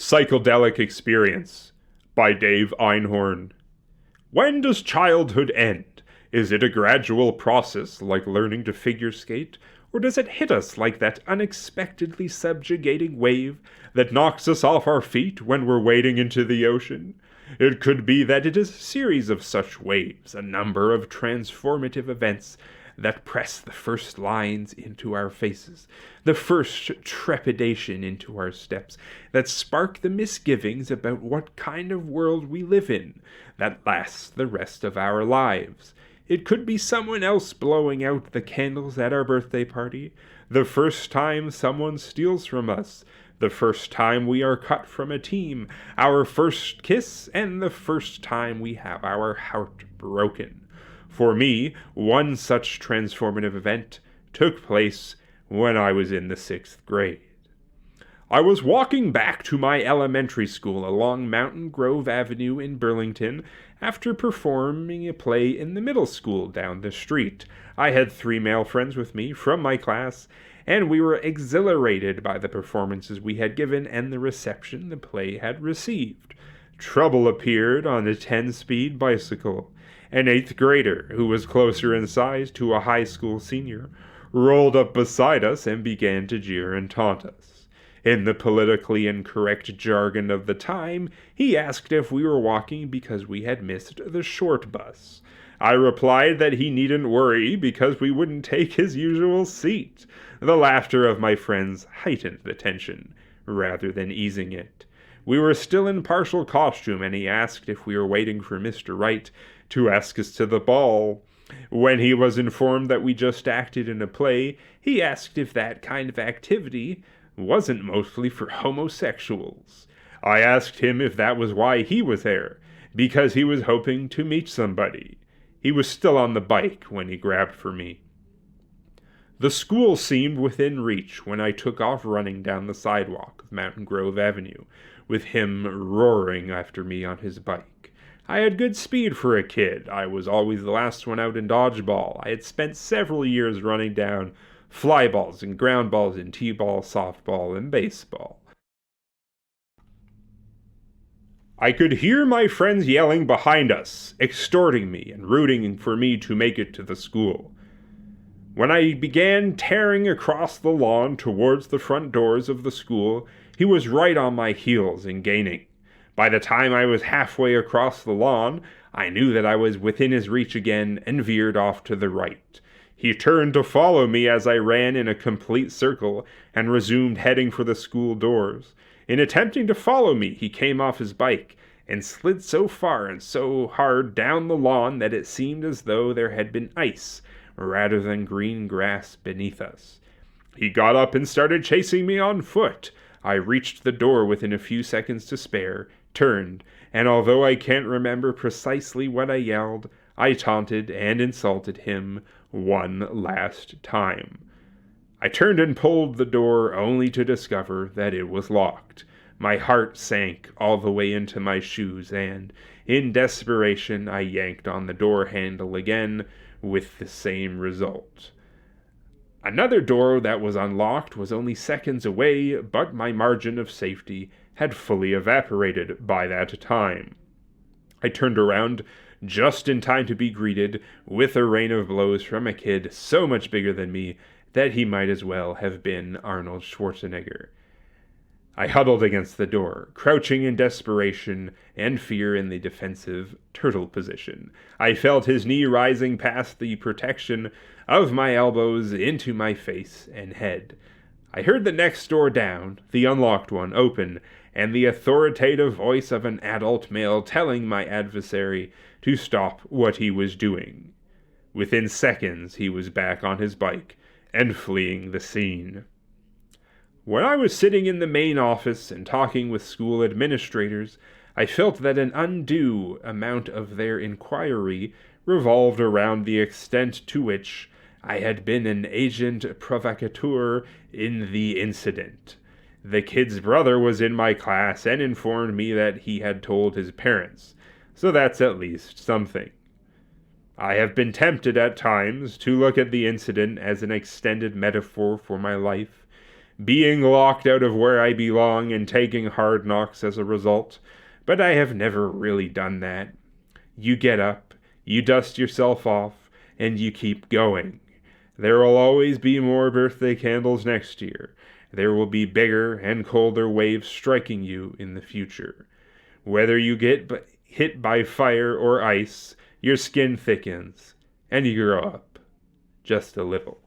Cycledelic Experience by Dave Einhorn. When does childhood end? Is it a gradual process like learning to figure skate, or does it hit us like that unexpectedly subjugating wave that knocks us off our feet when we're wading into the ocean? It could be that it is a series of such waves, a number of transformative events that press the first lines into our faces, the first trepidation into our steps, that spark the misgivings about what kind of world we live in, that lasts the rest of our lives. It could be someone else blowing out the candles at our birthday party, the first time someone steals from us, the first time we are cut from a team, our first kiss, and the first time we have our heart broken. For me, one such transformative event took place when I was in the 6th grade. I was walking back to my elementary school along Mountain Grove Avenue in Burlington after performing a play in the middle school down the street. I had 3 male friends with me from my class, and we were exhilarated by the performances we had given and the reception the play had received. Trouble appeared on a 10-speed bicycle. An 8th grader, who was closer in size to a high school senior, rolled up beside us and began to jeer and taunt us. In the politically incorrect jargon of the time, he asked if we were walking because we had missed the short bus. I replied that he needn't worry because we wouldn't take his usual seat. The laughter of my friends heightened the tension, rather than easing it. We were still in partial costume, and he asked if we were waiting for Mr. Wright to ask us to the ball. When he was informed that we just acted in a play, he asked if that kind of activity wasn't mostly for homosexuals. I asked him if that was why he was there, because he was hoping to meet somebody. He was still on the bike when he grabbed for me. The school seemed within reach when I took off running down the sidewalk of Mountain Grove Avenue, with him roaring after me on his bike. I had good speed for a kid. I was always the last one out in dodgeball. I had spent several years running down fly balls and ground balls and t-ball, softball, and baseball. I could hear my friends yelling behind us, extorting me and rooting for me to make it to the school. When I began tearing across the lawn towards the front doors of the school, he was right on my heels and gaining. By the time I was halfway across the lawn, I knew that I was within his reach again and veered off to the right. He turned to follow me as I ran in a complete circle and resumed heading for the school doors. In attempting to follow me, he came off his bike and slid so far and so hard down the lawn that it seemed as though there had been ice rather than green grass beneath us. He got up and started chasing me on foot. I reached the door within a few seconds to spare, turned, and although I can't remember precisely what I yelled, I taunted and insulted him one last time. I turned and pulled the door only to discover that it was locked. My heart sank all the way into my shoes, and, in desperation, I yanked on the door handle again, with the same result. Another door that was unlocked was only seconds away, but my margin of safety had fully evaporated by that time. I turned around just in time to be greeted with a rain of blows from a kid so much bigger than me that he might as well have been Arnold Schwarzenegger. I huddled against the door, crouching in desperation and fear in the defensive turtle position. I felt his knee rising past the protection of my elbows into my face and head. I heard the next door down, the unlocked one, open, and the authoritative voice of an adult male telling my adversary to stop what he was doing. Within seconds, he was back on his bike and fleeing the scene. When I was sitting in the main office and talking with school administrators, I felt that an undue amount of their inquiry revolved around the extent to which I had been an agent provocateur in the incident. The kid's brother was in my class and informed me that he had told his parents, so that's at least something. I have been tempted at times to look at the incident as an extended metaphor for my life, being locked out of where I belong and taking hard knocks as a result, but I have never really done that. You get up, you dust yourself off, and you keep going. There will always be more birthday candles next year. There will be bigger and colder waves striking you in the future. Whether you get hit by fire or ice, your skin thickens, and you grow up. Just a little.